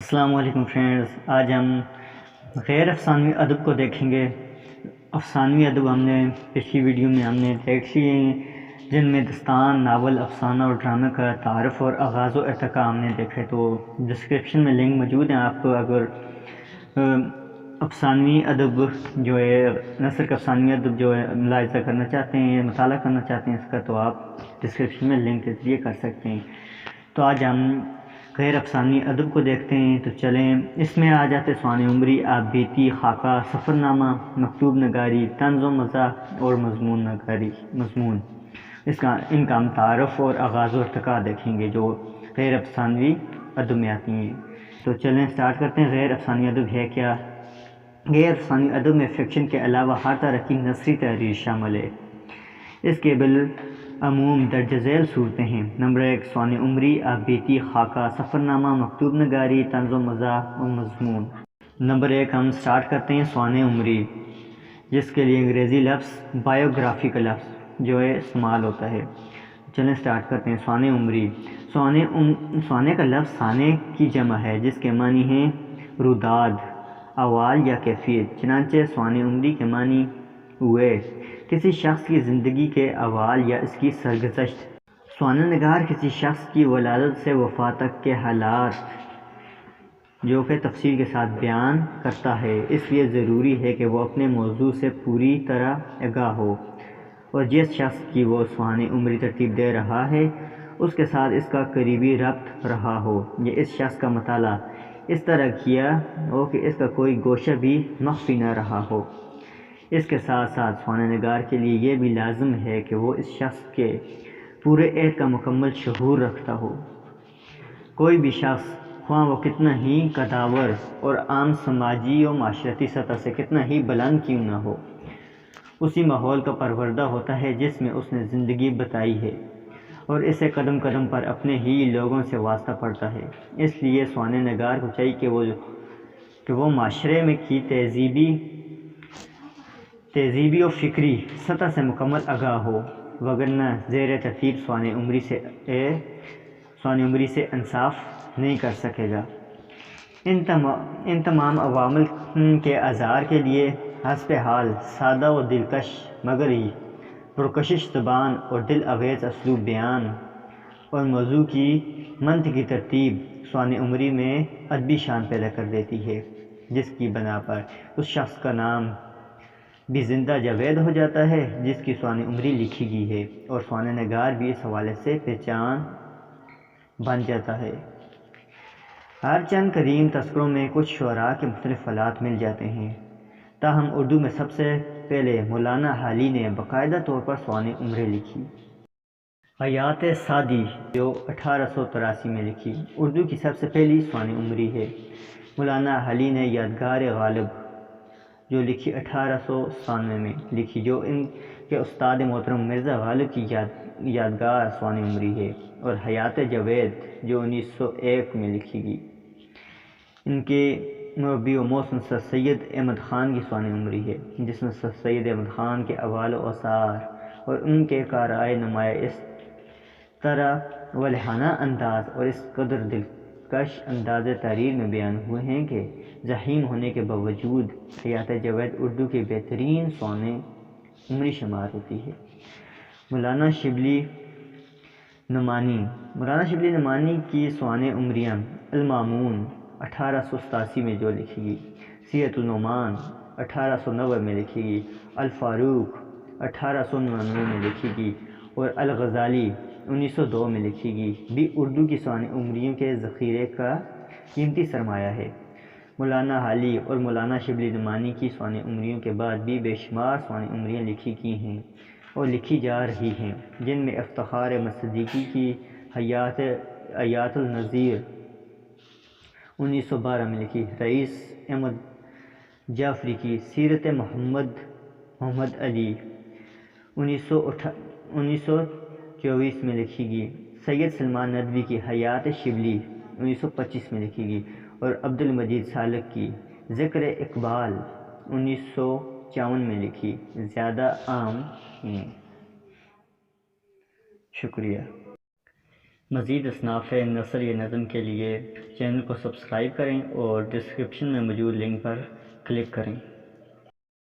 السلام علیکم فرینڈز، آج ہم غیر افسانوی ادب کو دیکھیں گے۔ افسانوی ادب ہم نے پچھلی ویڈیو میں ہم نے دیکھ لیے ہیں، جن میں داستان، ناول، افسانہ اور ڈرامے کا تعارف اور آغاز و ارتقاء ہم نے دیکھے۔ تو ڈسکرپشن میں لنک موجود ہیں، آپ کو اگر افسانوی ادب جو ہے، نثر کا افسانوی ادب جو ہے ملاحظہ کرنا چاہتے ہیں، مطالعہ کرنا چاہتے ہیں اس کا، تو آپ ڈسکرپشن میں لنک کے ذریعے کر سکتے ہیں۔ تو آج ہم غیر افسانوی ادب کو دیکھتے ہیں۔ تو چلیں، اس میں آ جاتے سوانح عمری، آپ بیتی، خاکہ، سفر نامہ، مکتوب نگاری، طنز و مزاح اور مضمون نگاری۔ ان کا ہم تعارف اور آغاز و ارتقاء دیکھیں گے جو غیر افسانوی ادب میں آتی ہیں۔ تو چلیں سٹارٹ کرتے ہیں۔ غیر افسانوی ادب ہے کیا؟ غیر افسانوی ادب میں فکشن کے علاوہ ہر طرح کی نثری تحریر شامل ہے۔ اس کے بالعموم درج ذیل صورتیں ہیں۔ نمبر 1، سوانح عمری، آپ بیتی، خاکہ، سفر نامہ، مکتوب نگاری، طنز و مزاح اور مضمون۔ نمبر 1 ہم سٹارٹ کرتے ہیں سوانح عمری، جس کے لیے انگریزی لفظ بایوگرافی کا لفظ جو ہے استعمال ہوتا ہے۔ چلیں سٹارٹ کرتے ہیں۔ سوانح عمری، سوانح کا لفظ سانح کی جمع ہے، جس کے معنی ہیں روداد، احوال یا کیفیت۔ چنانچہ سوانح عمری کے معنی ہوئے کسی شخص کی زندگی کے احوال یا اس کی سرگزشت۔ سوانح نگار کسی شخص کی ولادت سے وفات تک کے حالات جو کہ تفصیل کے ساتھ بیان کرتا ہے، اس لیے ضروری ہے کہ وہ اپنے موضوع سے پوری طرح آگاہ ہو، اور جس شخص کی وہ سوانح عمری ترتیب دے رہا ہے اس کے ساتھ اس کا قریبی ربط رہا ہو، یا اس شخص کا مطالعہ اس طرح کیا ہو کہ اس کا کوئی گوشہ بھی مخفی نہ رہا ہو۔ اس کے ساتھ ساتھ سوانح نگار کے لیے یہ بھی لازم ہے کہ وہ اس شخص کے پورے عہد کا مکمل شعور رکھتا ہو۔ کوئی بھی شخص، خواہ وہ کتنا ہی قداور اور عام سماجی و معاشرتی سطح سے کتنا ہی بلند کیوں نہ ہو، اسی ماحول کا پروردہ ہوتا ہے جس میں اس نے زندگی بتائی ہے، اور اسے قدم قدم پر اپنے ہی لوگوں سے واسطہ پڑتا ہے۔ اس لیے سوانح نگار کو چاہیے کہ وہ معاشرے میں کی تہذیبی و فکری سطح سے مکمل آگاہ ہو، وگرنہ زیر ترتیب سوانح عمری سے انصاف نہیں کر سکے گا۔ ان تمام عوامل کے اظہار کے لیے حسب حال سادہ و دلکش مگر ہی پرکشش زبان اور دل آویز اسلوب بیان اور موضوع کی منطقی ترتیب سوانح عمری میں ادبی شان پیدا کر دیتی ہے، جس کی بنا پر اس شخص کا نام بھی زندہ جاوید ہو جاتا ہے جس کی سوانح عمری لکھی گئی ہے، اور سوانح نگار بھی اس حوالے سے پہچان بن جاتا ہے۔ ہر چند قدیم تذکروں میں کچھ شعراء کے مختلف حالات مل جاتے ہیں، تاہم اردو میں سب سے پہلے مولانا حالی نے باقاعدہ طور پر سوانح عمری لکھی۔ حیات سعدی جو 1883 میں لکھی، اردو کی سب سے پہلی سوانح عمری ہے۔ مولانا حالی نے یادگار غالب جو لکھی 1897 میں لکھی، جو ان کے استاد محترم مرزا غالب کی یادگار سوانح عمری ہے، اور حیات جاوید جو 1901 میں لکھی گئی، ان کے مربی و موسن سر سید احمد خان کی سوانح عمری ہے، جس میں سر سید احمد خان کے احوال و آثار اور ان کے کارائے نمایاں اس طرح ولہانہ انداز اور اس قدر دلکش انداز تحریر میں بیان ہوئے ہیں کہ ضخیم ہونے کے باوجود حیات جاوید اردو کی بہترین سوانح عمری شمار ہوتی ہے۔ مولانا شبلی نعمانی کی سوانح عمریاں: المامون 1887 میں جو لکھی گئی، سیرۃ النعمان 1890 میں لکھی گئی، الفاروق 1899 میں لکھی گئی، اور الغزالی 1902 میں لکھی گئی بھی اردو کی سوانح عمریوں کے ذخیرے کا قیمتی سرمایہ ہے۔ مولانا حالی اور مولانا شبلی نعمانی کی سوانح عمریوں کے بعد بھی بے شمار سوانح عمریاں لکھی گئی ہیں اور لکھی جا رہی ہیں، جن میں افتخار احمد صدیقی کی حیات النظیر 1912 میں لکھی، رئیس احمد جعفری کی سیرت محمد علی 1924 میں لکھی گئی، سید سلمان ندوی کی حیات شبلی 1925 میں لکھی گئی، اور عبد المجید سالک کی ذکر اقبال 1954 میں لکھی زیادہ عام ہیں۔ شکریہ۔ مزید اصناف نثر یا نظم کے لیے چینل کو سبسکرائب کریں اور ڈسکرپشن میں موجود لنک پر کلک کریں۔